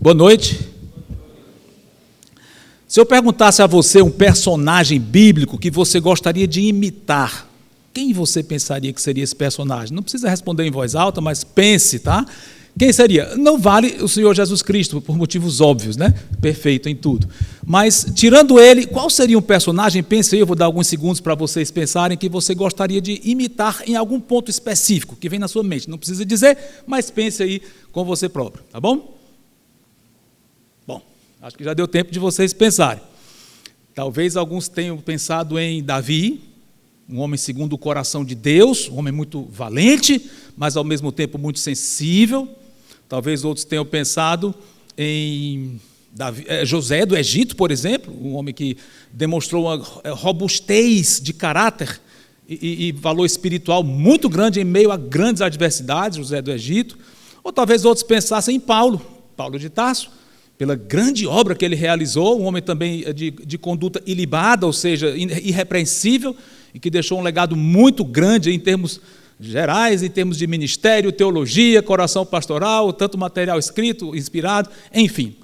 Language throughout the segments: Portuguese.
Boa noite. Se eu perguntasse a você um personagem bíblico que você gostaria de imitar, quem você pensaria que seria esse personagem? Não precisa responder em voz alta, mas pense, tá? Quem seria? Não vale o Senhor Jesus Cristo, por motivos óbvios, né? Perfeito em tudo. Mas, tirando ele, qual seria um personagem? Pense aí, eu vou dar alguns segundos para vocês pensarem que você gostaria de imitar em algum ponto específico que vem na sua mente. Não precisa dizer, mas pense aí com você próprio, tá bom? Bom, acho que já deu tempo de vocês pensarem. Talvez alguns tenham pensado em Davi, um homem segundo o coração de Deus, um homem muito valente, mas ao mesmo tempo muito sensível. Talvez outros tenham pensado em José do Egito, por exemplo, um homem que demonstrou uma robustez de caráter e valor espiritual muito grande em meio a grandes adversidades, José do Egito. Ou talvez outros pensassem em Paulo de Tarso, pela grande obra que ele realizou, um homem também de conduta ilibada, ou seja, irrepreensível, e que deixou um legado muito grande em termos gerais, em termos de ministério, teologia, coração pastoral, tanto material escrito, inspirado, enfim.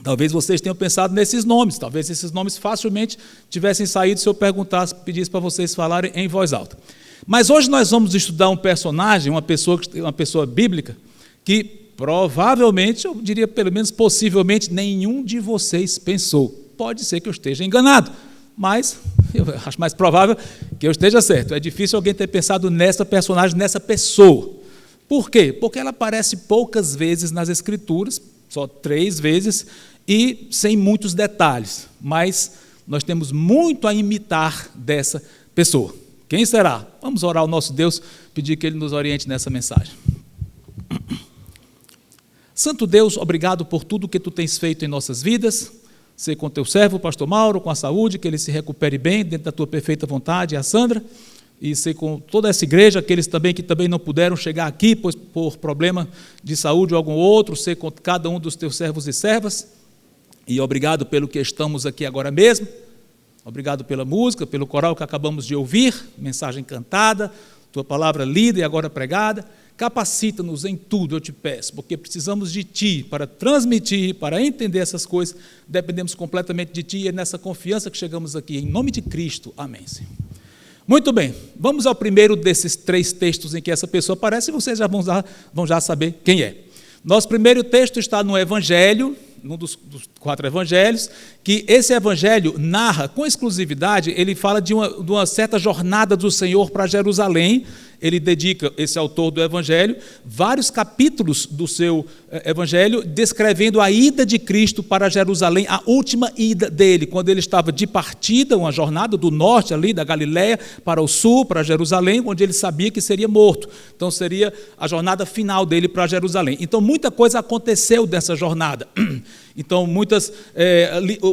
Talvez vocês tenham pensado nesses nomes, talvez esses nomes facilmente tivessem saído se eu pedisse para vocês falarem em voz alta. Mas hoje nós vamos estudar um personagem, uma pessoa bíblica, que provavelmente, eu diria pelo menos possivelmente, nenhum de vocês pensou. Pode ser que eu esteja enganado, mas eu acho mais provável que eu esteja certo. É difícil alguém ter pensado nessa personagem, nessa pessoa. Por quê? Porque ela aparece poucas vezes nas Escrituras, só 3 vezes, e sem muitos detalhes. Mas nós temos muito a imitar dessa pessoa. Quem será? Vamos orar ao nosso Deus, pedir que Ele nos oriente nessa mensagem. Santo Deus, obrigado por tudo que Tu tens feito em nossas vidas. Ser com teu servo, o pastor Mauro, com a saúde, que ele se recupere bem, dentro da tua perfeita vontade, a Sandra, e ser com toda essa igreja, aqueles também que também não puderam chegar aqui, pois por problema de saúde ou algum outro, ser com cada um dos teus servos e servas, e obrigado pelo que estamos aqui agora mesmo, obrigado pela música, pelo coral que acabamos de ouvir, mensagem cantada, tua palavra lida e agora pregada. Capacita-nos em tudo, eu te peço, porque precisamos de Ti para transmitir, para entender essas coisas, dependemos completamente de Ti e é nessa confiança que chegamos aqui, em nome de Cristo, amém, Senhor. Muito bem, vamos ao primeiro desses 3 textos em que essa pessoa aparece e vocês já vão saber quem é. Nosso primeiro texto está no Evangelho, num dos 4 evangelhos, que esse evangelho narra com exclusividade, ele fala de uma certa jornada do Senhor para Jerusalém. Ele dedica, esse autor do evangelho, vários capítulos do seu evangelho, descrevendo a ida de Cristo para Jerusalém, a última ida dele, quando ele estava de partida, uma jornada do norte ali, da Galileia, para o sul, para Jerusalém, onde ele sabia que seria morto. Então seria a jornada final dele para Jerusalém. Então muita coisa aconteceu dessa jornada. Então,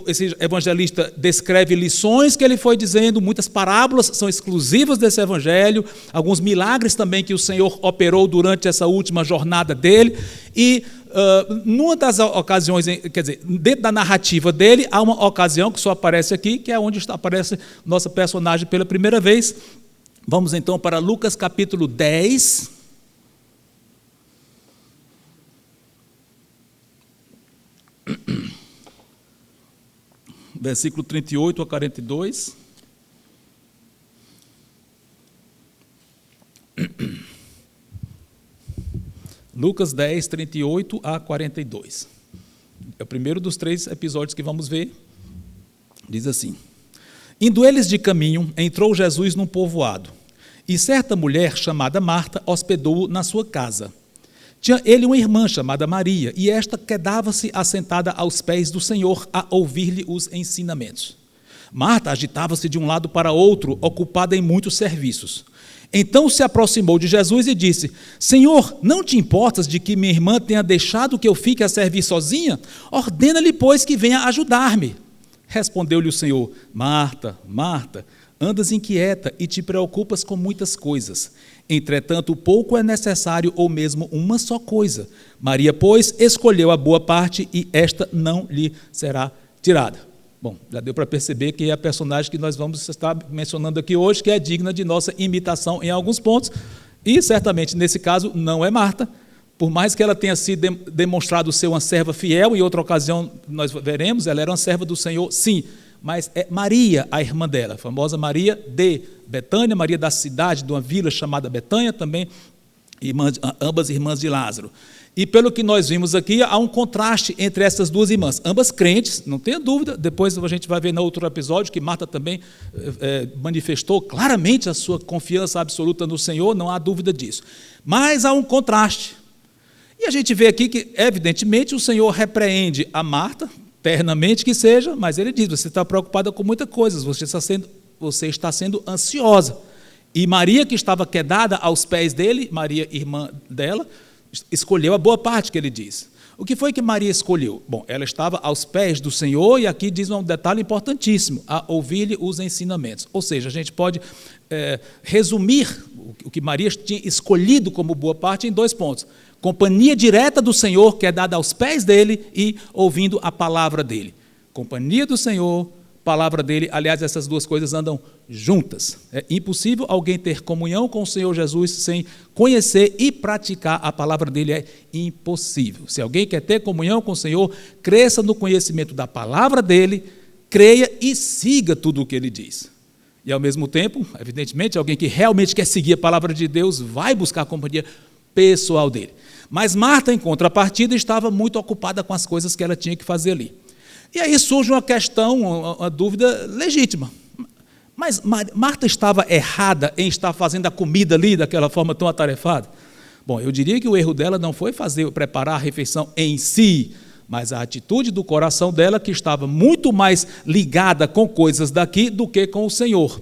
esse evangelista descreve lições que ele foi dizendo, muitas parábolas são exclusivas desse evangelho, alguns milagres também que o Senhor operou durante essa última jornada dele, e numa das ocasiões, quer dizer, dentro da narrativa dele, há uma ocasião que só aparece aqui, que é onde aparece nossa personagem pela primeira vez. Vamos então para Lucas capítulo 10, versículo 38 a 42. Lucas 10, 38 a 42. É o primeiro dos 3 episódios que vamos ver. Diz assim: Indo eles de caminho, entrou Jesus num povoado, e certa mulher chamada Marta hospedou-o na sua casa. Tinha ele uma irmã chamada Maria, e esta quedava-se assentada aos pés do Senhor a ouvir-lhe os ensinamentos. Marta agitava-se de um lado para outro, ocupada em muitos serviços. Então se aproximou de Jesus e disse: Senhor, não te importas de que minha irmã tenha deixado que eu fique a servir sozinha? Ordena-lhe, pois, que venha ajudar-me. Respondeu-lhe o Senhor: Marta, Marta, andas inquieta e te preocupas com muitas coisas. Entretanto, pouco é necessário, ou mesmo uma só coisa. Maria, pois, escolheu a boa parte e esta não lhe será tirada. Bom, já deu para perceber que é a personagem que nós vamos estar mencionando aqui hoje, que é digna de nossa imitação em alguns pontos, e certamente nesse caso não é Marta, Por mais que ela tenha sido demonstrado ser uma serva fiel, em outra ocasião nós veremos, ela era uma serva do Senhor, sim, mas é Maria, a irmã dela, a famosa Maria de Betânia, Maria da cidade, de uma vila chamada Betânia, também ambas irmãs de Lázaro. E pelo que nós vimos aqui, há um contraste entre essas duas irmãs, ambas crentes, não tenha dúvida, depois a gente vai ver no outro episódio que Marta também manifestou claramente a sua confiança absoluta no Senhor, não há dúvida disso. Mas há um contraste. E a gente vê aqui que, evidentemente, o Senhor repreende a Marta, ternamente que seja, mas ele diz, você está preocupada com muitas coisas, você está sendo ansiosa. E Maria, que estava quedada aos pés dele, Maria, irmã dela, escolheu a boa parte que ele diz. O que foi que Maria escolheu? Bom, ela estava aos pés do Senhor, e aqui diz um detalhe importantíssimo, a ouvir-lhe os ensinamentos. Ou seja, a gente pode resumir o que Maria tinha escolhido como boa parte em 2 pontos. Companhia direta do Senhor, que é dada aos pés dele, e ouvindo a palavra dele. Companhia do Senhor, palavra dele, aliás, essas duas coisas andam juntas. É impossível alguém ter comunhão com o Senhor Jesus sem conhecer e praticar a palavra dele, é impossível. Se alguém quer ter comunhão com o Senhor, cresça no conhecimento da palavra dele, creia e siga tudo o que ele diz. E ao mesmo tempo, evidentemente, alguém que realmente quer seguir a palavra de Deus, vai buscar a companhia pessoal dele. Mas Marta, em contrapartida, estava muito ocupada com as coisas que ela tinha que fazer ali. E aí surge uma questão, uma dúvida legítima. Mas Marta estava errada em estar fazendo a comida ali daquela forma tão atarefada? Bom, eu diria que o erro dela não foi preparar a refeição em si, mas a atitude do coração dela, que estava muito mais ligada com coisas daqui do que com o Senhor.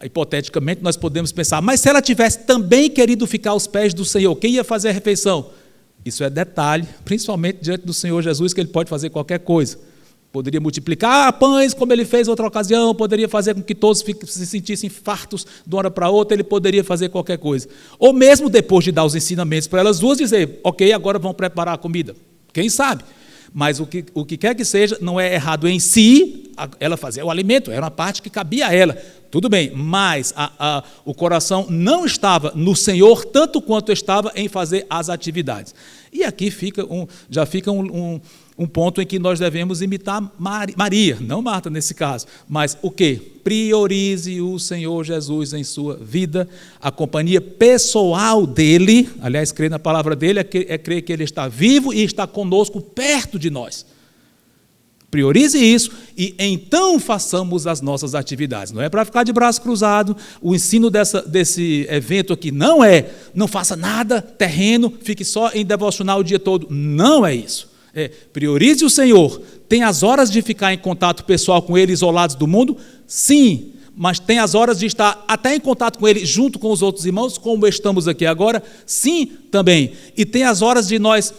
Hipoteticamente, nós podemos pensar, mas se ela tivesse também querido ficar aos pés do Senhor, quem ia fazer a refeição? Isso é detalhe, principalmente diante do Senhor Jesus, que ele pode fazer qualquer coisa. Poderia multiplicar pães, como ele fez outra ocasião, poderia fazer com que todos se sentissem fartos de uma hora para outra, ele poderia fazer qualquer coisa. Ou mesmo depois de dar os ensinamentos para elas duas, dizer, ok, agora vão preparar a comida. Quem sabe? Mas o que quer que seja, não é errado em si, ela fazer o alimento, era uma parte que cabia a ela. Tudo bem, mas o coração não estava no Senhor tanto quanto estava em fazer as atividades. E aqui já fica um ponto em que nós devemos imitar Maria, não Marta nesse caso, mas o quê? Priorize o Senhor Jesus em sua vida, a companhia pessoal dele, aliás, crer na palavra dele é crer que ele está vivo e está conosco perto de nós. Priorize isso e então façamos as nossas atividades. Não é para ficar de braço cruzado. O ensino desse evento aqui não faça nada terreno, fique só em devocional o dia todo. Não é isso. Priorize o Senhor. Tem as horas de ficar em contato pessoal com Ele, isolados do mundo? Sim. Mas tem as horas de estar até em contato com Ele, junto com os outros irmãos, como estamos aqui agora? Sim, também. E tem as horas de nós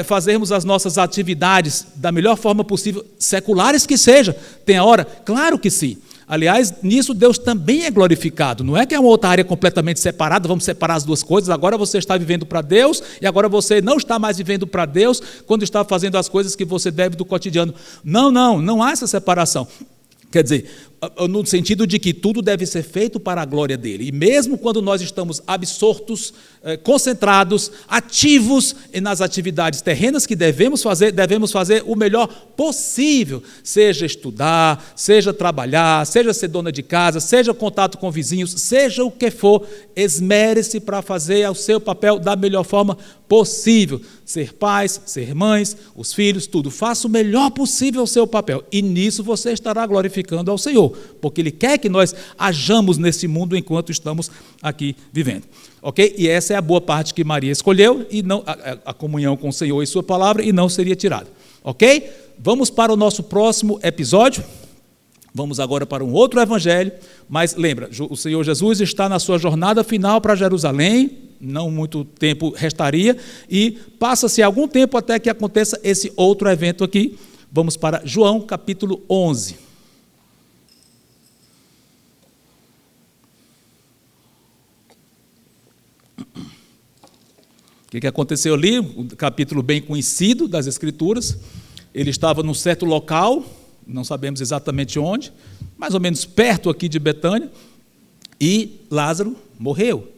fazermos as nossas atividades da melhor forma possível, seculares que seja. Tem a hora? Claro que sim. Aliás, nisso Deus também é glorificado. Não é que é uma outra área completamente separada, vamos separar as duas coisas. Agora você está vivendo para Deus e agora você não está mais vivendo para Deus quando está fazendo as coisas que você deve do cotidiano. Não há essa separação. Quer dizer, no sentido de que tudo deve ser feito para a glória dele. E mesmo quando nós estamos absortos, concentrados, ativos nas atividades terrenas que devemos fazer o melhor possível. Seja estudar, seja trabalhar, seja ser dona de casa, seja contato com vizinhos, seja o que for, esmere-se para fazer o seu papel da melhor forma possível. Ser pais, ser mães, os filhos, tudo. Faça o melhor possível o seu papel. E nisso você estará glorificando ao Senhor, porque Ele quer que nós hajamos nesse mundo enquanto estamos aqui vivendo. Ok? E essa é a boa parte que Maria escolheu, e não a comunhão com o Senhor e sua palavra, e não seria tirada. Ok? Vamos para o nosso próximo episódio. Vamos agora para um outro evangelho, mas lembra, o Senhor Jesus está na sua jornada final para Jerusalém, não muito tempo restaria, e passa-se algum tempo até que aconteça esse outro evento aqui. Vamos para João capítulo 11. O que aconteceu ali? Um capítulo bem conhecido das Escrituras. Ele estava num certo local, não sabemos exatamente onde, mais ou menos perto aqui de Betânia, e Lázaro morreu.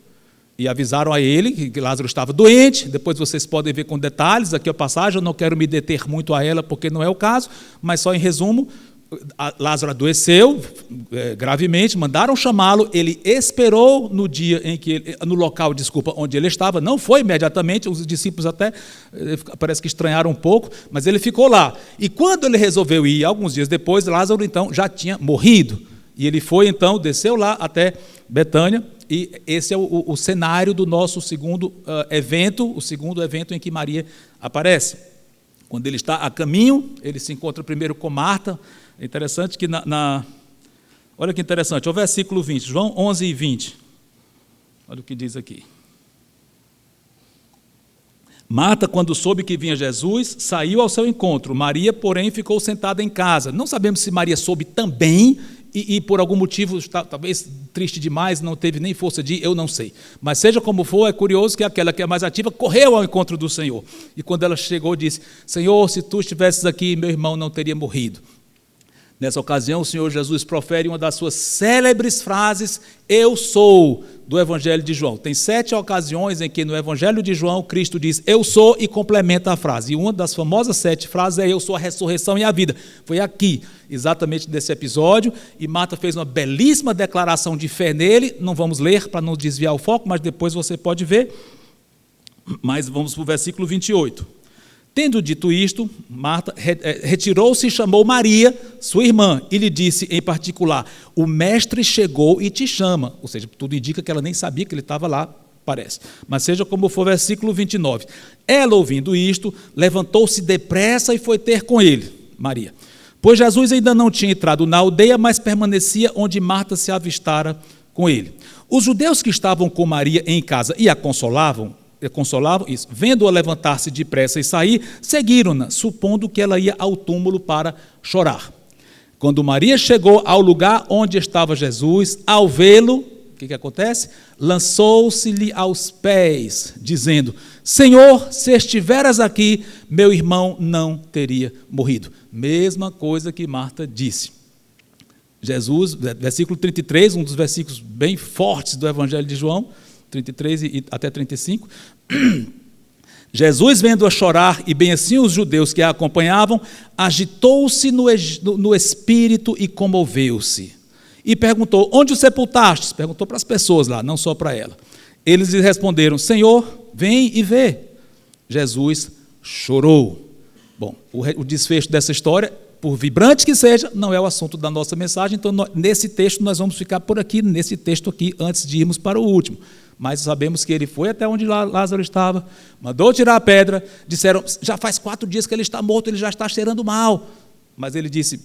e avisaram a ele que Lázaro estava doente. Depois vocês podem ver com detalhes aqui a passagem, eu não quero me deter muito a ela porque não é o caso, mas só em resumo, Lázaro adoeceu gravemente, mandaram chamá-lo, ele esperou no dia em que no local, onde ele estava, não foi imediatamente, os discípulos até parece que estranharam um pouco, mas ele ficou lá. E quando ele resolveu ir, alguns dias depois, Lázaro então já tinha morrido. E ele foi então, desceu lá até Betânia, e esse é o cenário do nosso segundo evento, o segundo evento em que Maria aparece. Quando ele está a caminho, ele se encontra primeiro com Marta. É interessante que olha que interessante, o versículo 20, João 11 e 20. Olha o que diz aqui. Marta, quando soube que vinha Jesus, saiu ao seu encontro. Maria, porém, ficou sentada em casa. Não sabemos se Maria soube também e por algum motivo, talvez triste demais, não teve nem força de ir, eu não sei. Mas seja como for, é curioso que aquela que é mais ativa correu ao encontro do Senhor. E quando ela chegou, disse: Senhor, se tu estivesses aqui, meu irmão não teria morrido. Nessa ocasião, o Senhor Jesus profere uma das suas célebres frases, eu sou, do Evangelho de João. Tem 7 ocasiões em que no Evangelho de João, Cristo diz, eu sou, e complementa a frase. E uma das famosas 7 frases é, eu sou a ressurreição e a vida. Foi aqui, exatamente nesse episódio, e Marta fez uma belíssima declaração de fé nele, não vamos ler para não desviar o foco, mas depois você pode ver. Mas vamos para o versículo 28. Tendo dito isto, Marta retirou-se e chamou Maria, sua irmã, e lhe disse em particular, o mestre chegou e te chama. Ou seja, tudo indica que ela nem sabia que ele estava lá, parece. Mas seja como for, versículo 29. Ela, ouvindo isto, levantou-se depressa e foi ter com ele, Maria. Pois Jesus ainda não tinha entrado na aldeia, mas permanecia onde Marta se avistara com ele. Os judeus que estavam com Maria em casa e a consolavam isso, vendo-a levantar-se depressa e sair, seguiram-na, supondo que ela ia ao túmulo para chorar. Quando Maria chegou ao lugar onde estava Jesus, ao vê-lo, o que acontece? Lançou-se-lhe aos pés, dizendo, Senhor, se estiveras aqui, meu irmão não teria morrido. Mesma coisa que Marta disse. Jesus, versículo 33, um dos versículos bem fortes do Evangelho de João, 33 e até 35, Jesus, vendo-a chorar, e bem assim os judeus que a acompanhavam, agitou-se no espírito e comoveu-se. E perguntou, onde o sepultastes? Perguntou para as pessoas lá, não só para ela. Eles lhe responderam, Senhor, vem e vê. Jesus chorou. Bom, o desfecho dessa história, por vibrante que seja, não é o assunto da nossa mensagem, então nesse texto nós vamos ficar por aqui, nesse texto aqui, antes de irmos para o último. Mas sabemos que ele foi até onde Lázaro estava, mandou tirar a pedra, disseram, já faz 4 dias que ele está morto, ele já está cheirando mal. Mas ele disse,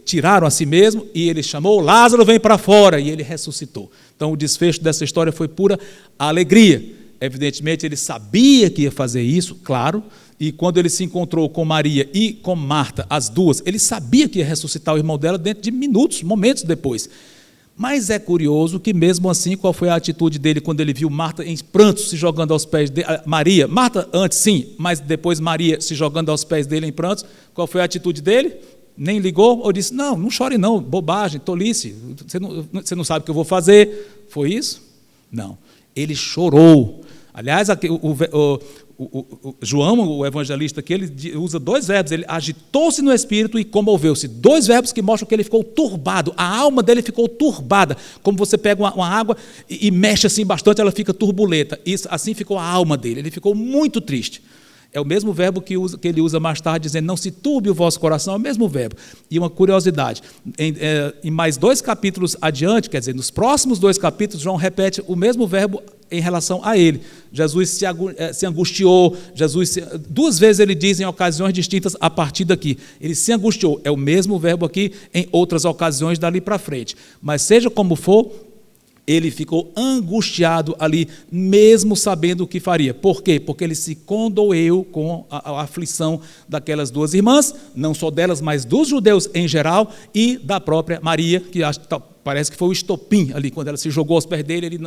tiraram a si mesmo, e ele chamou, Lázaro, vem para fora, e ele ressuscitou. Então o desfecho dessa história foi pura alegria. Evidentemente ele sabia que ia fazer isso, claro, e quando ele se encontrou com Maria e com Marta, as duas, ele sabia que ia ressuscitar o irmão dela dentro de minutos, momentos depois. Mas é curioso que mesmo assim, qual foi a atitude dele quando ele viu Marta em prantos se jogando aos pés de Maria? Marta antes sim, mas depois Maria se jogando aos pés dele em prantos, qual foi a atitude dele? Nem ligou ou disse, não chore não, bobagem, tolice, você não sabe o que eu vou fazer. Foi isso? Não, ele chorou. Aliás, João, o evangelista aqui, ele usa 2 verbos, ele agitou-se no espírito e comoveu-se. 2 verbos que mostram que ele ficou turbado, a alma dele ficou turbada, como você pega uma água e mexe assim bastante, ela fica turbulenta. Assim ficou a alma dele, ele ficou muito triste. É o mesmo verbo que ele usa mais tarde, dizendo, não se turbe o vosso coração, é o mesmo verbo. E uma curiosidade, em mais 2 capítulos adiante, quer dizer, nos próximos 2 capítulos, João repete o mesmo verbo em relação a ele. Jesus se angustiou, 2 vezes ele diz em ocasiões distintas a partir daqui. Ele se angustiou, é o mesmo verbo aqui em outras ocasiões dali para frente. Mas seja como for, ele ficou angustiado ali, mesmo sabendo o que faria. Por quê? Porque ele se condoeu com a aflição daquelas 2 irmãs, não só delas, mas dos judeus em geral, e da própria Maria, que Parece que foi o estopim ali, quando ela se jogou aos pés dele, ele,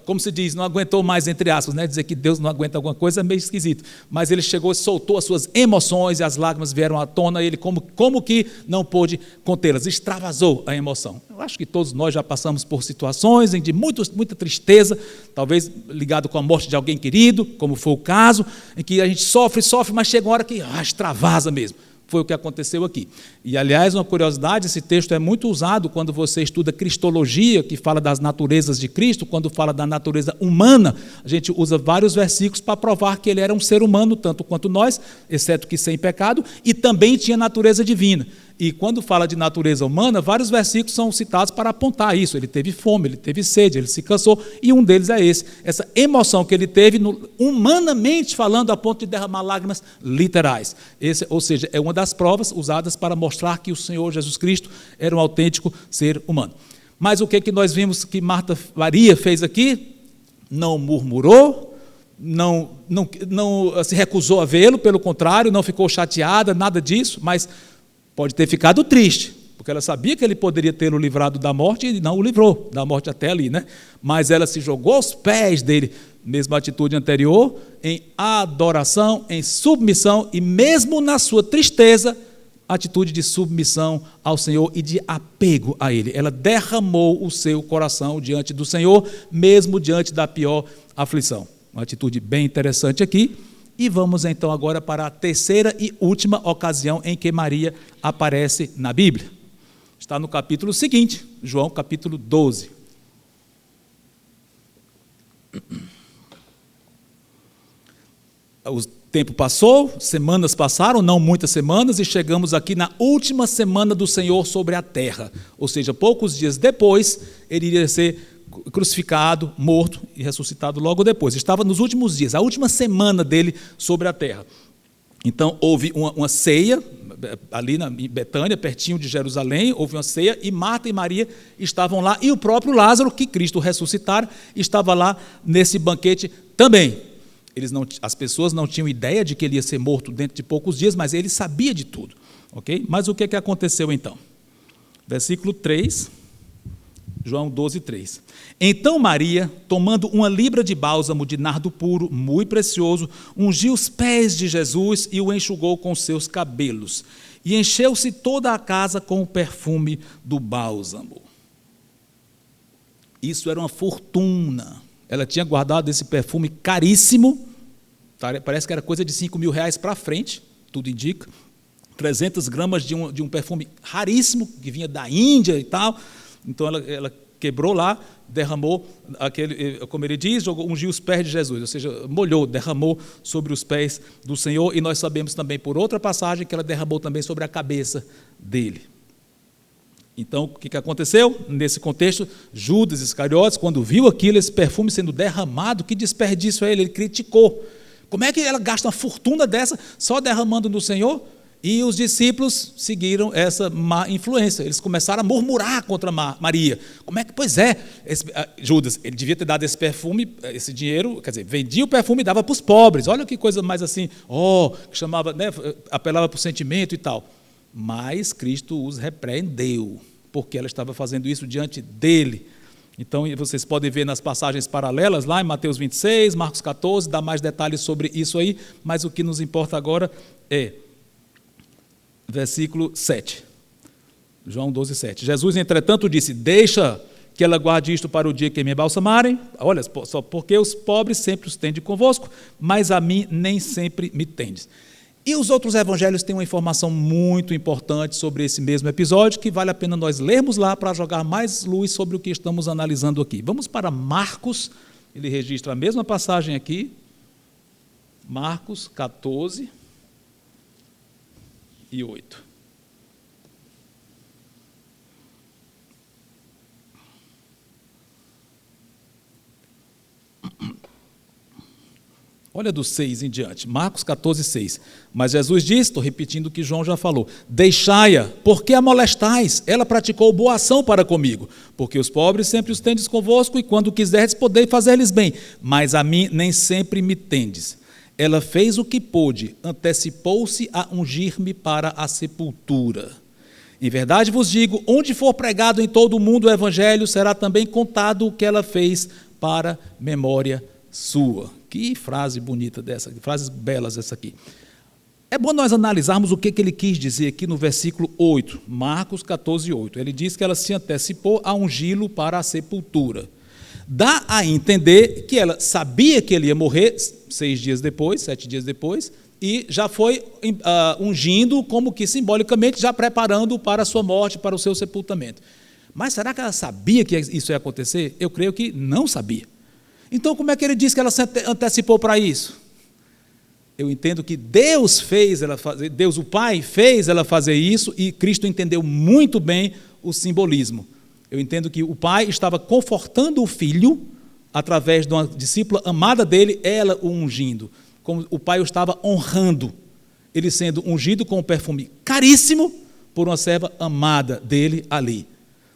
como se diz, não aguentou mais, entre aspas, né? Dizer que Deus não aguenta alguma coisa é meio esquisito, mas ele chegou, soltou as suas emoções, e as lágrimas vieram à tona, ele como que não pôde contê-las, extravasou a emoção. Eu acho que todos nós já passamos por situações de muita tristeza, talvez ligado com a morte de alguém querido, como foi o caso, em que a gente sofre, mas chega uma hora que extravasa mesmo. Foi o que aconteceu aqui. E, aliás, uma curiosidade, esse texto é muito usado quando você estuda cristologia, que fala das naturezas de Cristo, quando fala da natureza humana, a gente usa vários versículos para provar que ele era um ser humano, tanto quanto nós, exceto que sem pecado, e também tinha natureza divina. E quando fala de natureza humana, vários versículos são citados para apontar isso. Ele teve fome, ele teve sede, ele se cansou, e um deles é esse. Essa emoção que ele teve, humanamente falando, a ponto de derramar lágrimas literais. Ou seja, é uma das provas usadas para mostrar que o Senhor Jesus Cristo era um autêntico ser humano. Mas o que nós vimos que Maria fez aqui? Não murmurou, não se recusou a vê-lo, pelo contrário, não ficou chateada, nada disso, mas pode ter ficado triste, porque ela sabia que ele poderia tê-lo livrado da morte e não o livrou da morte até ali, né? Mas ela se jogou aos pés dele, mesma atitude anterior, em adoração, em submissão, e mesmo na sua tristeza, atitude de submissão ao Senhor e de apego a Ele. Ela derramou o seu coração diante do Senhor, mesmo diante da pior aflição. Uma atitude bem interessante aqui. E vamos então agora para a terceira e última ocasião em que Maria aparece na Bíblia. Está no capítulo seguinte, João capítulo 12. O tempo passou, semanas passaram, não muitas semanas, e chegamos aqui na última semana do Senhor sobre a terra. Ou seja, poucos dias depois, ele iria ser crucificado, morto e ressuscitado logo depois. Estava nos últimos dias, a última semana dele sobre a terra. Então, houve uma ceia, ali em Betânia, pertinho de Jerusalém, houve uma ceia, e Marta e Maria estavam lá, e o próprio Lázaro, que Cristo ressuscitara, estava lá nesse banquete também. As pessoas não tinham ideia de que ele ia ser morto dentro de poucos dias, mas ele sabia de tudo. Okay? Mas o que aconteceu então? Versículo 3, João 12, 3. Então Maria, tomando uma libra de bálsamo de nardo puro, muito precioso, ungiu os pés de Jesus e o enxugou com seus cabelos. E encheu-se toda a casa com o perfume do bálsamo. Isso era uma fortuna. Ela tinha guardado esse perfume caríssimo, parece que era coisa de R$5.000 para frente, tudo indica. 300 gramas de um perfume raríssimo, que vinha da Índia e tal. Então ela quebrou lá, derramou, como ele diz, ungiu os pés de Jesus, ou seja, molhou, derramou sobre os pés do Senhor, e nós sabemos também por outra passagem que ela derramou também sobre a cabeça dele. Então, o que aconteceu? Nesse contexto, Judas Iscariotes, quando viu aquilo, esse perfume sendo derramado, que desperdício é ele criticou. Como é que ela gasta uma fortuna dessa só derramando no Senhor? E os discípulos seguiram essa má influência. Eles começaram a murmurar contra Maria. Como é que, pois é, Judas, ele devia ter dado esse perfume, esse dinheiro, quer dizer, vendia o perfume e dava para os pobres. Olha que coisa mais assim, que chamava, né, apelava para o sentimento e tal. Mas Cristo os repreendeu, porque ela estava fazendo isso diante dele. Então, vocês podem ver nas passagens paralelas, lá em Mateus 26, Marcos 14, dá mais detalhes sobre isso aí, mas o que nos importa agora é versículo 7, João 12, 7. Jesus, entretanto, disse: deixa que ela guarde isto para o dia que me embalsamarem. Olha, só porque os pobres sempre os tende convosco, mas a mim nem sempre me tendes. E os outros evangelhos têm uma informação muito importante sobre esse mesmo episódio, que vale a pena nós lermos lá para jogar mais luz sobre o que estamos analisando aqui. Vamos para Marcos, ele registra a mesma passagem aqui, Marcos 14 e 8. Olha do 6 em diante, Marcos 14, 6. Mas Jesus disse, estou repetindo o que João já falou: deixai-a, porque a molestais? Ela praticou boa ação para comigo, porque os pobres sempre os tendes convosco, e quando quiserdes podeis fazer-lhes bem, mas a mim nem sempre me tendes. Ela fez o que pôde, antecipou-se a ungir-me para a sepultura. Em verdade vos digo, onde for pregado em todo o mundo o evangelho, será também contado o que ela fez para memória sua. Que frase bonita dessa, frases belas essa aqui. É bom nós analisarmos o que ele quis dizer aqui no versículo 8, Marcos 14, 8. Ele diz que ela se antecipou a ungí-lo para a sepultura. Dá a entender que ela sabia que ele ia morrer 6 dias depois, 7 dias depois, e já foi ungindo, como que simbolicamente, já preparando para a sua morte, para o seu sepultamento. Mas será que ela sabia que isso ia acontecer? Eu creio que não sabia. Então, como é que ele diz que ela se antecipou para isso? Eu entendo que Deus fez ela fazer, Deus o Pai fez ela fazer isso, e Cristo entendeu muito bem o simbolismo. Eu entendo que o Pai estava confortando o Filho, através de uma discípula amada dele, ela o ungindo. Como o Pai o estava honrando, ele sendo ungido com um perfume caríssimo por uma serva amada dele ali.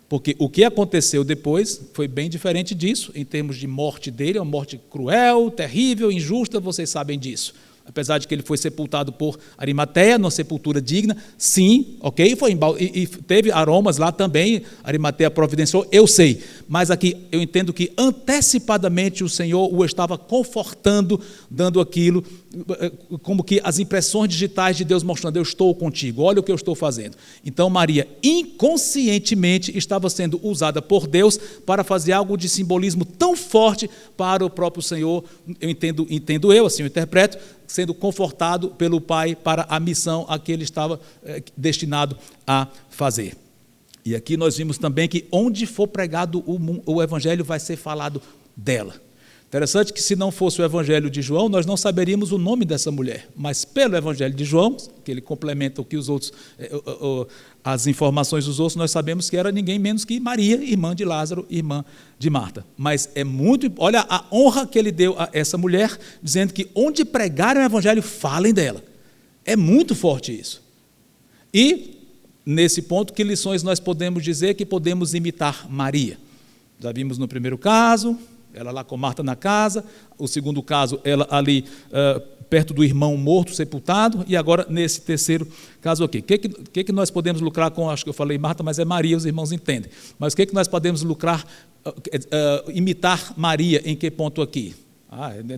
Porque o que aconteceu depois foi bem diferente disso, em termos de morte dele, uma morte cruel, terrível, injusta, vocês sabem disso. Apesar de que ele foi sepultado por Arimateia, numa sepultura digna, sim, ok, e teve aromas lá também, Arimateia providenciou, eu sei, mas aqui eu entendo que antecipadamente o Senhor o estava confortando, dando aquilo, como que as impressões digitais de Deus mostrando, eu estou contigo, olha o que eu estou fazendo. Então Maria, inconscientemente, estava sendo usada por Deus para fazer algo de simbolismo tão forte para o próprio Senhor, eu, assim eu interpreto, sendo confortado pelo Pai para a missão a que ele estava destinado a fazer. E aqui nós vimos também que onde for pregado o Evangelho vai ser falado dela. Interessante que se não fosse o Evangelho de João, nós não saberíamos o nome dessa mulher, mas pelo Evangelho de João, que ele complementa o que os outros, as informações dos outros, nós sabemos que era ninguém menos que Maria, irmã de Lázaro, irmã de Marta. Mas é muito, olha a honra que ele deu a essa mulher, dizendo que onde pregarem o Evangelho, falem dela. É muito forte isso. E, nesse ponto, que lições nós podemos dizer que podemos imitar Maria? Já vimos no primeiro caso, ela lá com Marta na casa, o segundo caso, ela ali perto do irmão morto, sepultado, e agora nesse terceiro caso aqui. O que nós podemos lucrar com, acho que eu falei Marta, mas é Maria, os irmãos entendem. Mas o que nós podemos lucrar, imitar Maria, em que ponto aqui?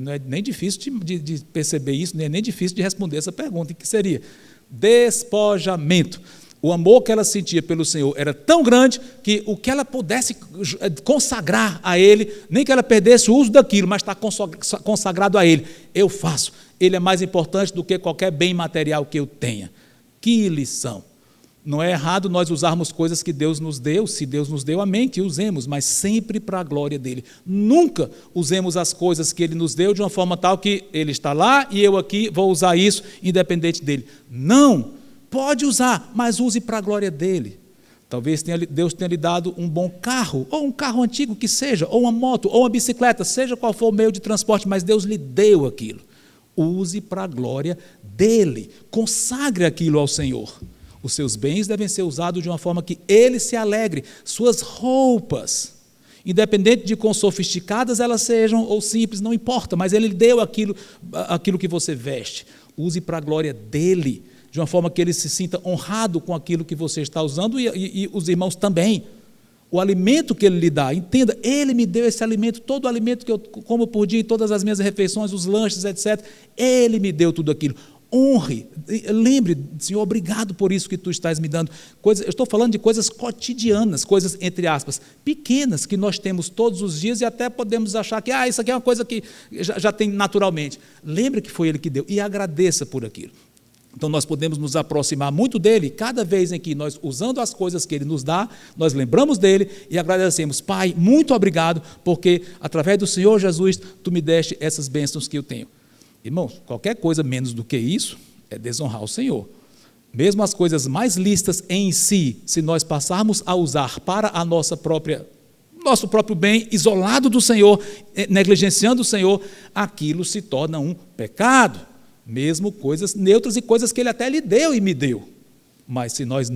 Não é nem difícil de perceber isso, nem difícil de responder essa pergunta, em que seria? Despojamento. O amor que ela sentia pelo Senhor era tão grande que o que ela pudesse consagrar a Ele, nem que ela perdesse o uso daquilo, mas está consagrado a Ele. Eu faço. Ele é mais importante do que qualquer bem material que eu tenha. Que lição! Não é errado nós usarmos coisas que Deus nos deu, se Deus nos deu, amém, que usemos, mas sempre para a glória dEle. Nunca usemos as coisas que Ele nos deu de uma forma tal que Ele está lá e eu aqui vou usar isso independente dEle. Não! Pode usar, mas use para a glória dEle. Talvez Deus tenha lhe dado um bom carro, ou um carro antigo que seja, ou uma moto, ou uma bicicleta, seja qual for o meio de transporte, mas Deus lhe deu aquilo. Use para a glória dEle. Consagre aquilo ao Senhor. Os seus bens devem ser usados de uma forma que Ele se alegre. Suas roupas, independente de quão sofisticadas elas sejam ou simples, não importa, mas Ele lhe deu aquilo que você veste. Use para a glória dEle, de uma forma que ele se sinta honrado com aquilo que você está usando e os irmãos também. O alimento que ele lhe dá, entenda, ele me deu esse alimento, todo o alimento que eu como por dia, todas as minhas refeições, os lanches, etc. Ele me deu tudo aquilo. Honre, lembre, Senhor, obrigado por isso que tu estás me dando. Eu estou falando de coisas cotidianas, coisas, entre aspas, pequenas, que nós temos todos os dias e até podemos achar que isso aqui é uma coisa que já tem naturalmente. Lembre que foi ele que deu e agradeça por aquilo. Então nós podemos nos aproximar muito dele cada vez em que nós, usando as coisas que ele nos dá, nós lembramos dele e agradecemos. Pai, muito obrigado, porque através do Senhor Jesus, tu me deste essas bênçãos que eu tenho. Irmãos, qualquer coisa menos do que isso é desonrar o Senhor. Mesmo as coisas mais lícitas em si, se nós passarmos a usar para a nosso próprio bem, isolado do Senhor, negligenciando o Senhor, aquilo se torna um pecado. Mesmo coisas neutras e coisas que ele até lhe deu e me deu. Mas se nós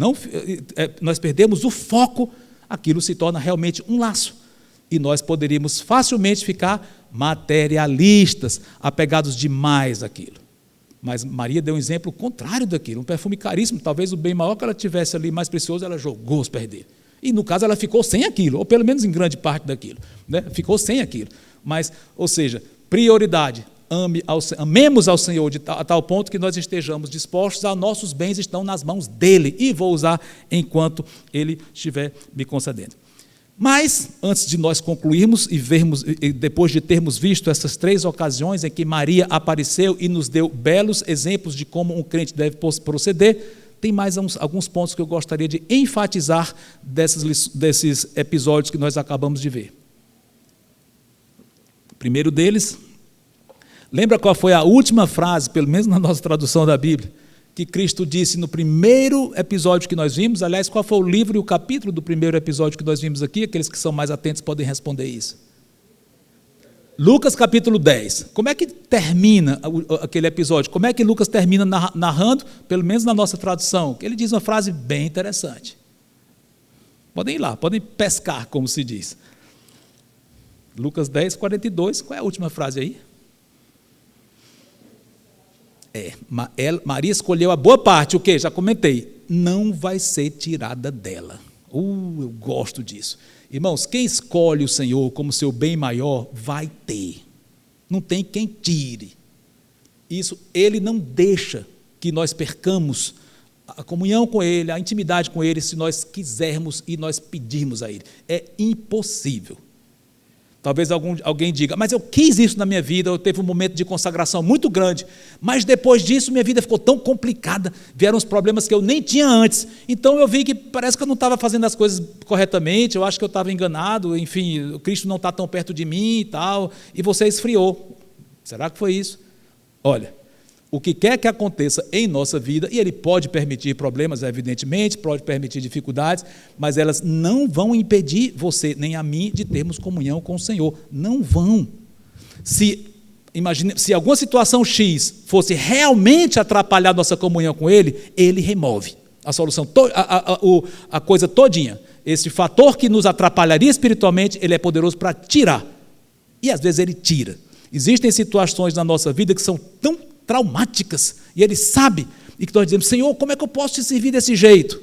perdemos o foco, aquilo se torna realmente um laço. E nós poderíamos facilmente ficar materialistas, apegados demais àquilo. Mas Maria deu um exemplo contrário daquilo, um perfume caríssimo, talvez o bem maior que ela tivesse ali, mais precioso, ela jogou aos pés dele. E no caso ela ficou sem aquilo, ou pelo menos em grande parte daquilo, né? Ficou sem aquilo. Mas, ou seja, prioridade, amemos ao Senhor a tal ponto que nós estejamos dispostos a nossos bens estão nas mãos dele, e vou usar enquanto ele estiver me concedendo. Mas, antes de nós concluirmos e depois de termos visto essas 3 ocasiões em que Maria apareceu e nos deu belos exemplos de como um crente deve proceder, tem mais alguns pontos que eu gostaria de enfatizar desses episódios que nós acabamos de ver. O primeiro deles, lembra qual foi a última frase, pelo menos na nossa tradução da Bíblia, que Cristo disse no primeiro episódio que nós vimos? Aliás, qual foi o livro e o capítulo do primeiro episódio que nós vimos aqui? Aqueles que são mais atentos podem responder isso. Lucas capítulo 10. Como é que termina aquele episódio? Como é que Lucas termina narrando, pelo menos na nossa tradução? Ele diz uma frase bem interessante. Podem ir lá, podem pescar, como se diz. Lucas 10, 42. Qual é a última frase aí? Maria escolheu a boa parte, o quê? Já comentei, não vai ser tirada dela. Eu gosto disso. Irmãos, quem escolhe o Senhor como seu bem maior, vai ter. Não tem quem tire. Isso, Ele não deixa que nós percamos a comunhão com Ele, a intimidade com Ele, se nós quisermos e nós pedirmos a Ele. É impossível. Talvez alguém diga, mas eu quis isso na minha vida, eu teve um momento de consagração muito grande, mas depois disso minha vida ficou tão complicada, vieram os problemas que eu nem tinha antes, então eu vi que parece que eu não estava fazendo as coisas corretamente, eu acho que eu estava enganado, enfim, o Cristo não está tão perto de mim e tal, e você esfriou. Será que foi isso? Olha, o que quer que aconteça em nossa vida, e Ele pode permitir problemas, evidentemente, pode permitir dificuldades, mas elas não vão impedir você, nem a mim, de termos comunhão com o Senhor. Não vão. Se alguma situação X fosse realmente atrapalhar nossa comunhão com Ele, Ele remove a solução, a coisa todinha. Esse fator que nos atrapalharia espiritualmente, Ele é poderoso para tirar. E às vezes Ele tira. Existem situações na nossa vida que são tão traumáticas, e Ele sabe, e que nós dizemos, Senhor, como é que eu posso te servir desse jeito?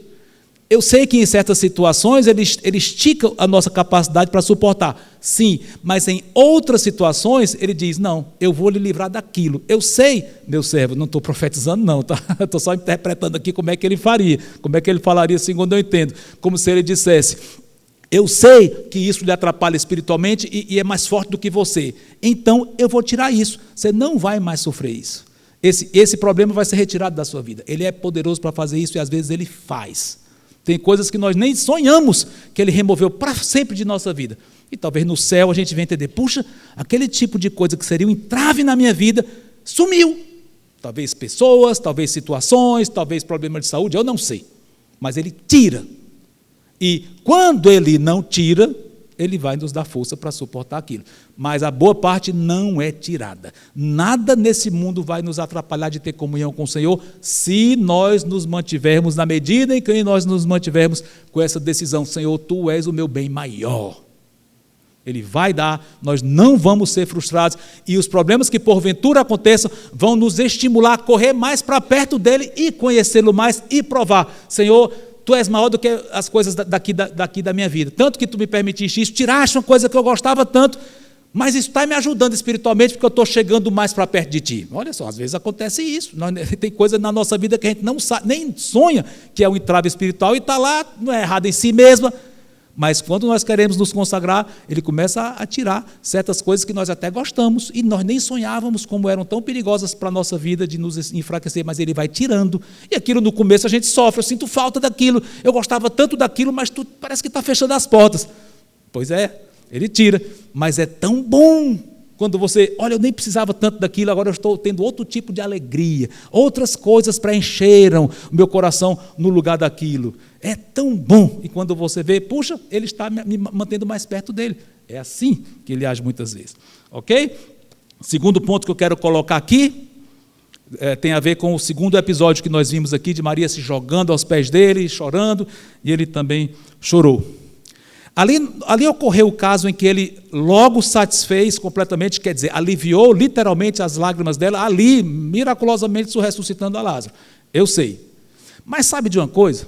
Eu sei que em certas situações Ele estica a nossa capacidade para suportar, sim, mas em outras situações Ele diz, não, eu vou lhe livrar daquilo. Eu sei, meu servo, não estou profetizando não, tá? Estou só interpretando aqui como é que Ele faria, como é que Ele falaria segundo eu entendo, como se Ele dissesse, eu sei que isso lhe atrapalha espiritualmente e é mais forte do que você, então eu vou tirar isso, você não vai mais sofrer isso. Esse problema vai ser retirado da sua vida. Ele é poderoso para fazer isso e às vezes Ele faz. Tem coisas que nós nem sonhamos que Ele removeu para sempre de nossa vida. E talvez no céu a gente venha entender, puxa, aquele tipo de coisa que seria um entrave na minha vida, sumiu. Talvez pessoas, talvez situações, talvez problemas de saúde, eu não sei. Mas Ele tira. E quando Ele não tira, Ele vai nos dar força para suportar aquilo. Mas a boa parte não é tirada. Nada nesse mundo vai nos atrapalhar de ter comunhão com o Senhor, se nós nos mantivermos, na medida em que nós nos mantivermos com essa decisão, Senhor, Tu és o meu bem maior. Ele vai dar, nós não vamos ser frustrados, e os problemas que porventura aconteçam vão nos estimular a correr mais para perto dEle e conhecê-lo mais e provar, Senhor, Tu és maior do que as coisas daqui da minha vida. Tanto que Tu me permitiste isso, tiraste uma coisa que eu gostava tanto, mas isso está me ajudando espiritualmente porque eu estou chegando mais para perto de Ti. Olha só, às vezes acontece isso. Tem coisa na nossa vida que a gente não sabe, nem sonha que é um entrave espiritual e está lá, não é errado em si mesma. Mas quando nós queremos nos consagrar, Ele começa a tirar certas coisas que nós até gostamos e nós nem sonhávamos como eram tão perigosas para a nossa vida de nos enfraquecer, mas Ele vai tirando. E aquilo no começo a gente sofre, eu sinto falta daquilo, eu gostava tanto daquilo, mas tu parece que está fechando as portas. Pois é, Ele tira, mas é tão bom quando você, olha, eu nem precisava tanto daquilo, agora eu estou tendo outro tipo de alegria, outras coisas preencheram o meu coração no lugar daquilo. É tão bom. E quando você vê, puxa, Ele está me mantendo mais perto dEle. É assim que Ele age muitas vezes. Ok? Segundo ponto que eu quero colocar aqui, tem a ver com o segundo episódio que nós vimos aqui, de Maria se jogando aos pés dEle, chorando, e Ele também chorou. Ali ocorreu o caso em que ele logo satisfez completamente, quer dizer, aliviou literalmente as lágrimas dela, ali, miraculosamente, ressuscitando a Lázaro. Eu sei. Mas sabe de uma coisa?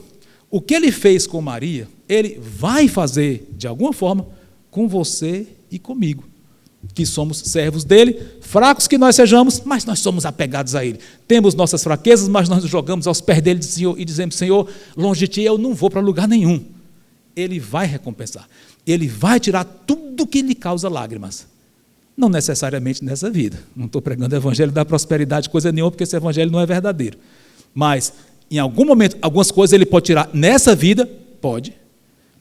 O que ele fez com Maria, ele vai fazer, de alguma forma, com você e comigo, que somos servos dele, fracos que nós sejamos, mas nós somos apegados a ele. Temos nossas fraquezas, mas nós nos jogamos aos pés dele e dizemos: Senhor, longe de ti eu não vou para lugar nenhum. Ele vai recompensar. Ele vai tirar tudo que lhe causa lágrimas. Não necessariamente nessa vida. Não estou pregando o evangelho da prosperidade, coisa nenhuma, porque esse evangelho não é verdadeiro. Mas, em algum momento, algumas coisas ele pode tirar nessa vida, pode.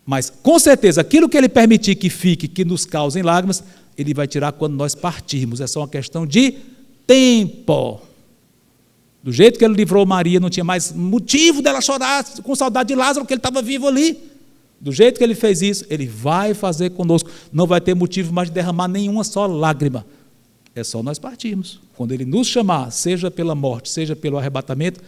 Mas, com certeza, aquilo que ele permitir que fique, que nos causem lágrimas, ele vai tirar quando nós partirmos. É só uma questão de tempo. Do jeito que ele livrou Maria, não tinha mais motivo dela chorar com saudade de Lázaro, porque ele estava vivo ali. Do jeito que ele fez isso, ele vai fazer conosco. Não vai ter motivo mais de derramar nenhuma só lágrima. É só nós partirmos. Quando ele nos chamar, seja pela morte, seja pelo arrebatamento,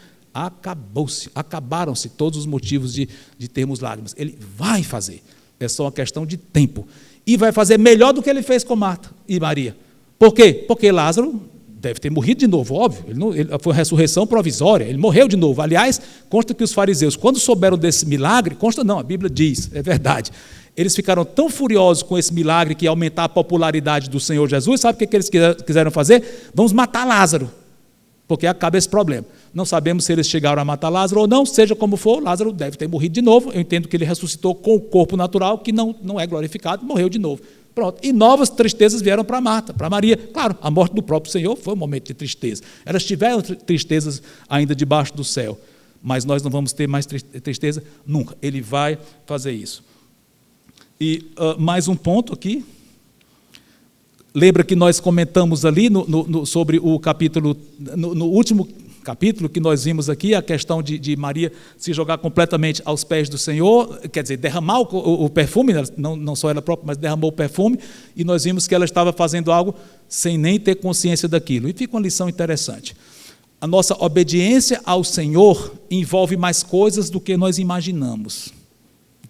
acabaram-se todos os motivos de termos lágrimas. Ele vai fazer. É só uma questão de tempo. E vai fazer melhor do que ele fez com Marta e Maria. Por quê? Porque Lázaro deve ter morrido de novo, óbvio. Ele foi uma ressurreição provisória, ele morreu de novo. Aliás, consta que os fariseus, quando souberam desse milagre, consta não, a Bíblia diz, é verdade, eles ficaram tão furiosos com esse milagre que ia aumentar a popularidade do Senhor Jesus. Sabe o que eles quiseram fazer? Vamos matar Lázaro, porque acaba esse problema. Não sabemos se eles chegaram a matar Lázaro ou não, seja como for, Lázaro deve ter morrido de novo. Eu entendo que ele ressuscitou com o corpo natural, que não é glorificado, morreu de novo. Pronto. E novas tristezas vieram para Marta, para Maria. Claro, a morte do próprio Senhor foi um momento de tristeza. Elas tiveram tristezas ainda debaixo do céu, mas nós não vamos ter mais tristeza nunca. Ele vai fazer isso. E mais um ponto aqui. Lembra que nós comentamos ali sobre o capítulo, no último capítulo que nós vimos aqui, a questão de Maria se jogar completamente aos pés do Senhor, quer dizer, derramar o perfume, não só ela própria, mas derramou o perfume, e nós vimos que ela estava fazendo algo sem nem ter consciência daquilo. E fica uma lição interessante. A nossa obediência ao Senhor envolve mais coisas do que nós imaginamos.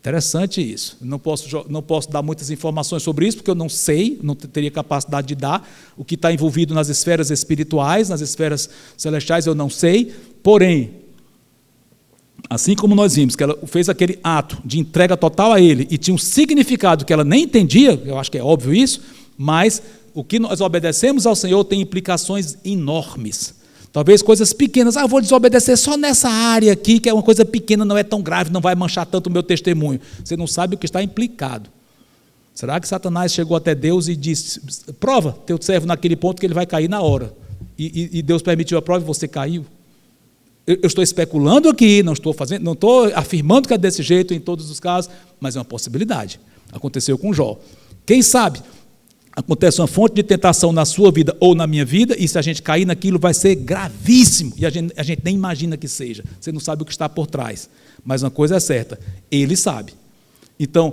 Interessante isso. Não posso dar muitas informações sobre isso, porque eu não sei, não teria capacidade de dar. O que está envolvido nas esferas espirituais, nas esferas celestiais, eu não sei. Porém, assim como nós vimos que ela fez aquele ato de entrega total a ele e tinha um significado que ela nem entendia, eu acho que é óbvio isso, mas o que nós obedecemos ao Senhor tem implicações enormes. Talvez coisas pequenas, eu vou desobedecer só nessa área aqui, que é uma coisa pequena, não é tão grave, não vai manchar tanto o meu testemunho. Você não sabe o que está implicado. Será que Satanás chegou até Deus e disse: prova teu servo naquele ponto que ele vai cair na hora? E Deus permitiu a prova e você caiu? Eu estou especulando aqui, não estou afirmando que é desse jeito em todos os casos, mas é uma possibilidade. Aconteceu com Jó. Quem sabe? Acontece uma fonte de tentação na sua vida ou na minha vida, e se a gente cair naquilo vai ser gravíssimo, e a gente nem imagina que seja. Você não sabe o que está por trás, mas uma coisa é certa, ele sabe. Então,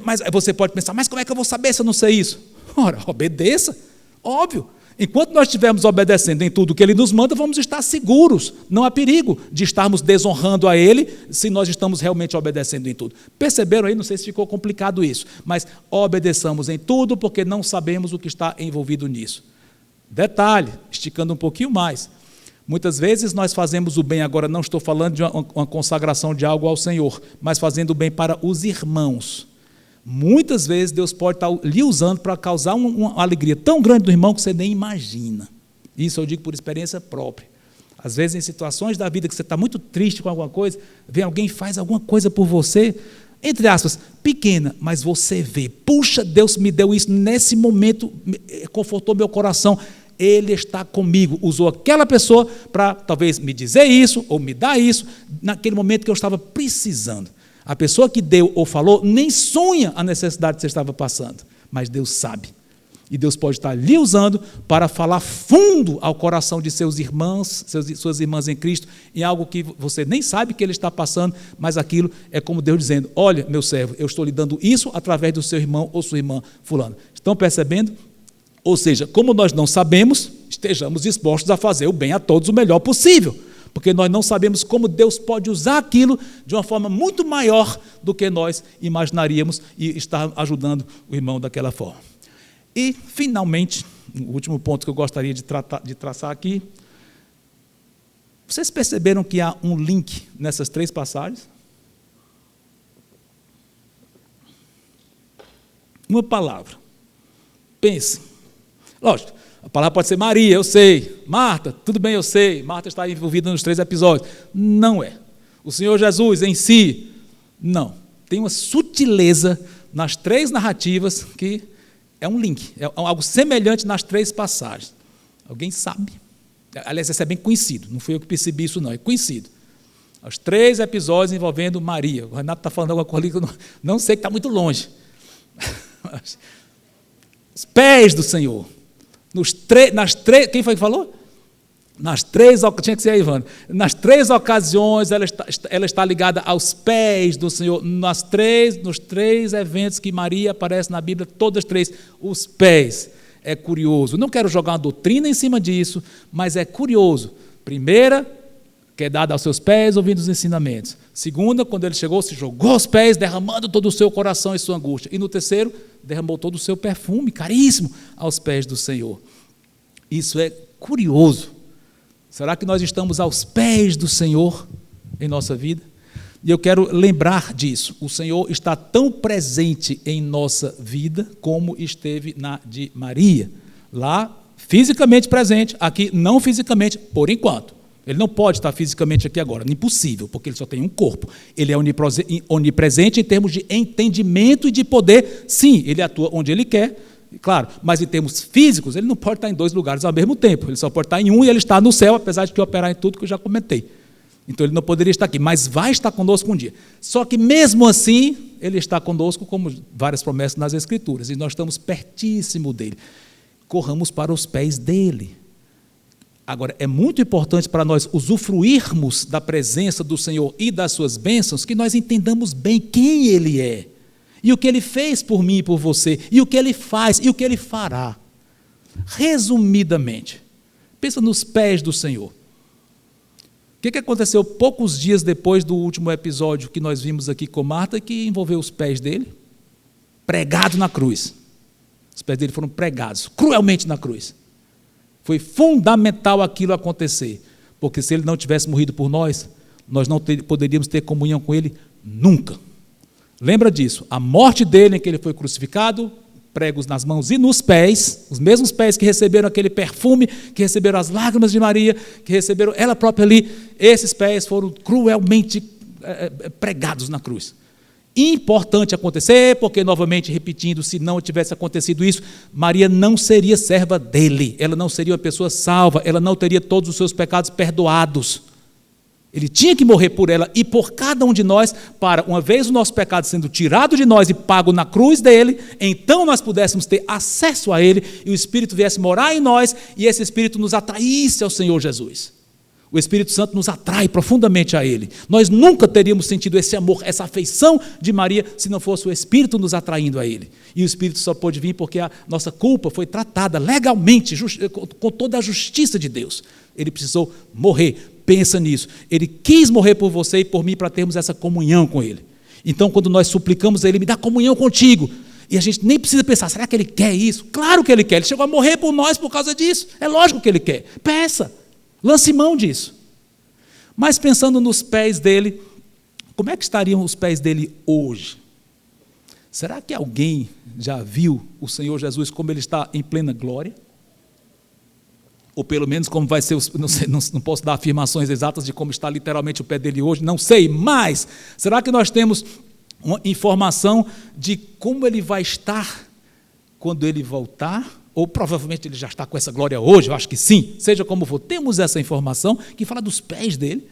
mas você pode pensar, mas como é que eu vou saber se eu não sei isso? Ora, obedeça, óbvio. Enquanto nós estivermos obedecendo em tudo que ele nos manda, vamos estar seguros. Não há perigo de estarmos desonrando a ele se nós estamos realmente obedecendo em tudo. Perceberam aí? Não sei se ficou complicado isso, mas obedeçamos em tudo porque não sabemos o que está envolvido nisso. Detalhe, esticando um pouquinho mais. Muitas vezes nós fazemos o bem, agora não estou falando de uma consagração de algo ao Senhor, mas fazendo o bem para os irmãos. Muitas vezes Deus pode estar lhe usando para causar uma alegria tão grande do irmão que você nem imagina. Isso eu digo por experiência própria. Às vezes, em situações da vida que você está muito triste com alguma coisa, vem alguém e faz alguma coisa por você, entre aspas, pequena, mas você vê, puxa, Deus me deu isso nesse momento, confortou meu coração, Ele está comigo, usou aquela pessoa para talvez me dizer isso, ou me dar isso, naquele momento que eu estava precisando. A pessoa que deu ou falou nem sonha a necessidade que você estava passando, mas Deus sabe. E Deus pode estar lhe usando para falar fundo ao coração de seus irmãos, suas irmãs em Cristo, em algo que você nem sabe que ele está passando, mas aquilo é como Deus dizendo: olha, meu servo, eu estou lhe dando isso através do seu irmão ou sua irmã fulano. Estão percebendo? Ou seja, como nós não sabemos, estejamos dispostos a fazer o bem a todos o melhor possível. porque nós não sabemos como Deus pode usar aquilo de uma forma muito maior do que nós imaginaríamos e estar ajudando o irmão daquela forma. E, finalmente, o último ponto que eu gostaria de traçar aqui, vocês perceberam que há um link nessas 3 passagens? Uma palavra. Pense. Lógico, a palavra pode ser Maria, eu sei. Marta, tudo bem, eu sei. Marta está envolvida nos 3 episódios. Não é. O Senhor Jesus em si, não. Tem uma sutileza nas 3 narrativas que é um link, é algo semelhante nas 3 passagens. Alguém sabe? Aliás, esse é bem conhecido, não fui eu que percebi isso não, é conhecido. Os 3 episódios envolvendo Maria. O Renato está falando alguma coisa que eu não sei, que está muito longe. Os pés do Senhor. Quem foi que falou? Tinha que ser a Ivana. Nas 3 ocasiões, ela está ligada aos pés do Senhor. Nos 3 eventos que Maria aparece na Bíblia, todas 3, os pés. É curioso. Não quero jogar uma doutrina em cima disso, mas é curioso. Primeira, que é dada aos seus pés, ouvindo os ensinamentos. Segunda, quando ele chegou, se jogou aos pés, derramando todo o seu coração e sua angústia. E no terceiro, derramou todo o seu perfume, caríssimo, aos pés do Senhor. Isso é curioso. Será que nós estamos aos pés do Senhor em nossa vida? E eu quero lembrar disso. O Senhor está tão presente em nossa vida como esteve na de Maria. Lá, fisicamente presente, aqui não fisicamente, por enquanto. Ele não pode estar fisicamente aqui agora, impossível, porque ele só tem um corpo. Ele é onipresente em termos de entendimento e de poder. Sim, ele atua onde ele quer, claro, mas em termos físicos, ele não pode estar em 2 lugares ao mesmo tempo. Ele só pode estar em um e ele está no céu, apesar de que operar em tudo que eu já comentei. Então ele não poderia estar aqui, mas vai estar conosco um dia. Só que mesmo assim, ele está conosco, como várias promessas nas Escrituras, e nós estamos pertíssimo dele. Corramos para os pés dele. Agora, é muito importante para nós usufruirmos da presença do Senhor e das suas bênçãos, que nós entendamos bem quem Ele é, e o que Ele fez por mim e por você, e o que Ele faz, e o que Ele fará. Resumidamente, pensa nos pés do Senhor. O que aconteceu poucos dias depois do último episódio que nós vimos aqui com Marta, que envolveu os pés dele? Pregado na cruz. Os pés dele foram pregados, cruelmente na cruz. Foi fundamental aquilo acontecer, porque se ele não tivesse morrido por nós não poderíamos ter comunhão com ele nunca. Lembra disso? A morte dele, em que ele foi crucificado, pregos nas mãos e nos pés, os mesmos pés que receberam aquele perfume, que receberam as lágrimas de Maria, que receberam ela própria ali, esses pés foram cruelmente pregados na cruz. Importante acontecer, porque, novamente, repetindo, se não tivesse acontecido isso, Maria não seria serva dele, ela não seria uma pessoa salva, ela não teria todos os seus pecados perdoados. Ele tinha que morrer por ela e por cada um de nós, para, uma vez o nosso pecado sendo tirado de nós e pago na cruz dele, então nós pudéssemos ter acesso a ele e o Espírito viesse morar em nós e esse Espírito nos atraísse ao Senhor Jesus. O Espírito Santo nos atrai profundamente a Ele. Nós nunca teríamos sentido esse amor, essa afeição de Maria, se não fosse o Espírito nos atraindo a Ele. E o Espírito só pôde vir porque a nossa culpa foi tratada legalmente, com toda a justiça de Deus. Ele precisou morrer. Pensa nisso. Ele quis morrer por você e por mim para termos essa comunhão com Ele. Então, quando nós suplicamos a Ele, me dá comunhão contigo. E a gente nem precisa pensar, será que Ele quer isso? Claro que Ele quer. Ele chegou a morrer por nós por causa disso. É lógico que Ele quer. Peça. Lance mão disso. Mas pensando nos pés dele, como é que estariam os pés dele hoje? Será que alguém já viu o Senhor Jesus como ele está em plena glória? Ou pelo menos como vai ser, não posso dar afirmações exatas de como está literalmente o pé dele hoje, não sei, mas será que nós temos uma informação de como ele vai estar quando ele voltar? Ou provavelmente ele já está com essa glória hoje, eu acho que sim, seja como for, temos essa informação que fala dos pés dele,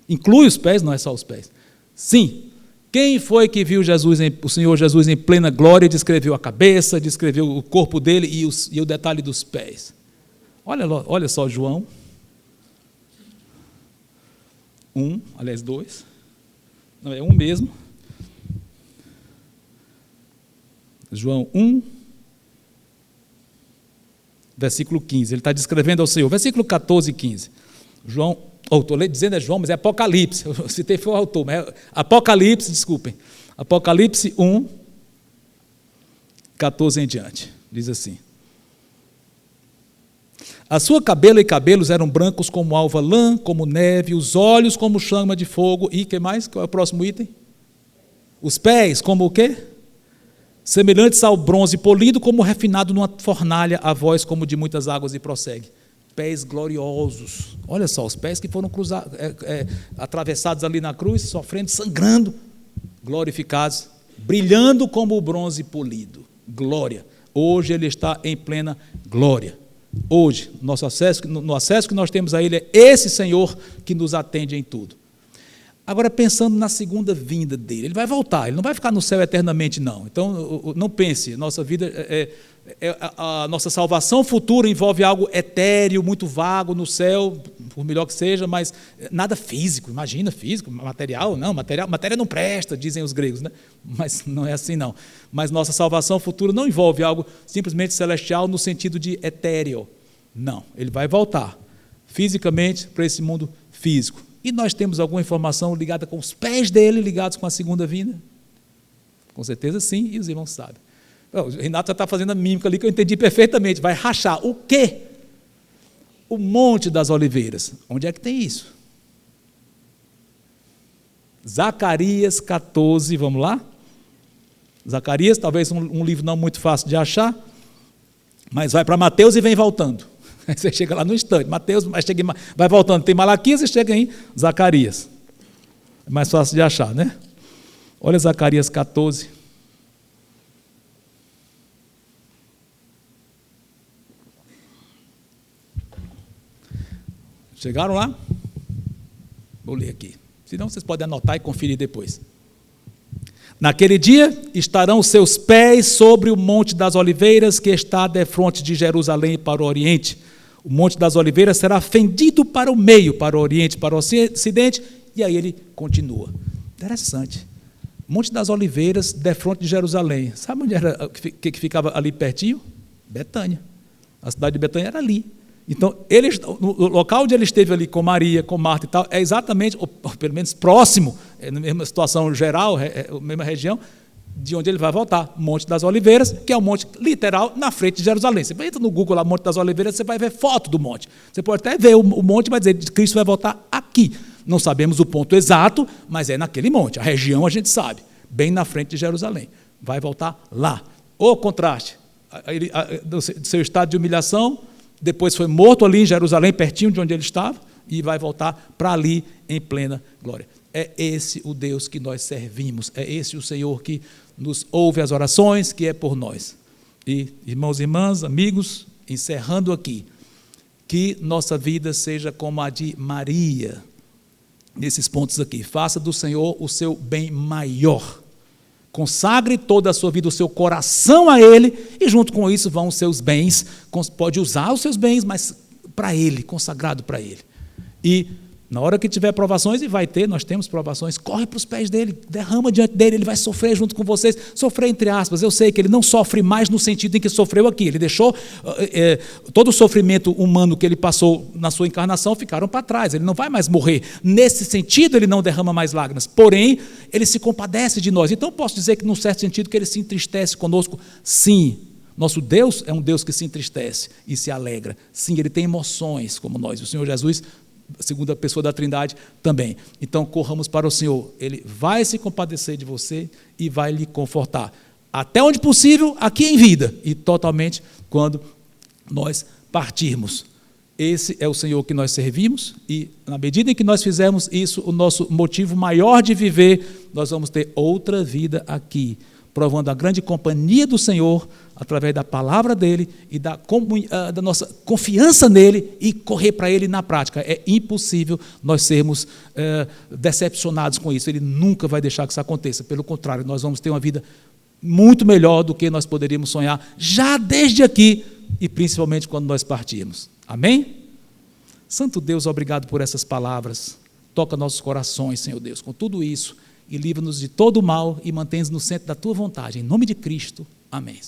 inclui os pés, não é só os pés. Sim, quem foi que viu o Senhor Jesus em plena glória e descreveu a cabeça, descreveu o corpo dele e o detalhe dos pés? Olha só João 1, aliás 2, não é 1 mesmo, João 1, versículo 15, ele está descrevendo ao Senhor, versículo 14 e 15. João, estou dizendo é João, mas é Apocalipse, eu citei foi o autor, mas é Apocalipse, desculpem, Apocalipse 1, 14 em diante, diz assim: a sua cabelo e cabelos eram brancos como alva lã, como neve, os olhos como chama de fogo, e que mais? Qual é o próximo item? Os pés como o quê? Semelhantes ao bronze polido, como refinado numa fornalha, a voz como de muitas águas, e prossegue. Pés gloriosos, olha só, os pés que foram atravessados ali na cruz, sofrendo, sangrando, glorificados, brilhando como o bronze polido, glória. Hoje ele está em plena glória. Hoje, no acesso que nós temos a ele, é esse Senhor que nos atende em tudo. Agora, pensando na segunda vinda dele, ele vai voltar, ele não vai ficar no céu eternamente, não. Então, não pense, nossa vida, a nossa salvação futura envolve algo etéreo, muito vago no céu, por melhor que seja, mas nada físico, imagina, físico, material, não, matéria não presta, dizem os gregos, né? Mas não é assim, não. Mas nossa salvação futura não envolve algo simplesmente celestial no sentido de etéreo, não. Ele vai voltar fisicamente para esse mundo físico. E nós temos alguma informação ligada com os pés dele, ligados com a segunda vinda? Com certeza sim, e os irmãos sabem. O Renato já está fazendo a mímica ali que eu entendi perfeitamente. Vai rachar o quê? O Monte das Oliveiras. Onde é que tem isso? Zacarias 14, vamos lá? Zacarias, talvez um livro não muito fácil de achar, mas vai para Mateus e vem voltando. Você chega lá no instante, Mateus, mas vai voltando, tem Malaquias e chega em Zacarias. É mais fácil de achar, né? Olha Zacarias 14. Chegaram lá? Vou ler aqui. Senão vocês podem anotar e conferir depois. Naquele dia estarão seus pés sobre o Monte das Oliveiras, que está defronte de Jerusalém para o Oriente. O Monte das Oliveiras será fendido para o meio, para o Oriente, para o Ocidente, e aí ele continua. Interessante. Monte das Oliveiras, defronte de Jerusalém. Sabe onde era que ficava ali pertinho? Betânia. A cidade de Betânia era ali. Então, no local onde ele esteve ali com Maria, com Marta e tal, é exatamente, ou pelo menos próximo, na mesma situação geral, mesma região, de onde ele vai voltar, Monte das Oliveiras, que é um monte literal na frente de Jerusalém. Você entra no Google lá, Monte das Oliveiras, você vai ver foto do monte. Você pode até ver o monte e vai dizer que Cristo vai voltar aqui. Não sabemos o ponto exato, mas é naquele monte. A região a gente sabe, bem na frente de Jerusalém. Vai voltar lá. O contraste, do seu estado de humilhação, depois foi morto ali em Jerusalém, pertinho de onde ele estava, e vai voltar para ali em plena glória. É esse o Deus que nós servimos, é esse o Senhor que nos ouve as orações, que é por nós. E, irmãos e irmãs, amigos, encerrando aqui, que nossa vida seja como a de Maria, nesses pontos aqui. Faça do Senhor o seu bem maior. Consagre toda a sua vida, o seu coração a Ele, e junto com isso vão os seus bens. Pode usar os seus bens, mas para Ele, consagrado para Ele. E na hora que tiver provações, e vai ter, nós temos provações, corre para os pés dele, derrama diante dele, ele vai sofrer junto com vocês, sofrer entre aspas, eu sei que ele não sofre mais no sentido em que sofreu aqui, ele deixou todo o sofrimento humano que ele passou na sua encarnação, ficaram para trás, ele não vai mais morrer, nesse sentido ele não derrama mais lágrimas, porém, ele se compadece de nós, então posso dizer que num certo sentido que ele se entristece conosco, sim. Nosso Deus é um Deus que se entristece e se alegra, sim, ele tem emoções como nós, o Senhor Jesus, segunda pessoa da Trindade também. Então, corramos para o Senhor. Ele vai se compadecer de você e vai lhe confortar. Até onde possível, aqui em vida. E totalmente quando nós partirmos. Esse é o Senhor que nós servimos. E, na medida em que nós fizermos isso, o nosso motivo maior de viver, nós vamos ter outra vida aqui. Provando a grande companhia do Senhor, através da palavra dEle e da nossa confiança nele e correr para Ele na prática. É impossível nós sermos decepcionados com isso. Ele nunca vai deixar que isso aconteça. Pelo contrário, nós vamos ter uma vida muito melhor do que nós poderíamos sonhar, já desde aqui e principalmente quando nós partirmos. Amém? Santo Deus, obrigado por essas palavras. Toca nossos corações, Senhor Deus, com tudo isso. E livra-nos de todo o mal e mantém-nos no centro da Tua vontade. Em nome de Cristo. Amém.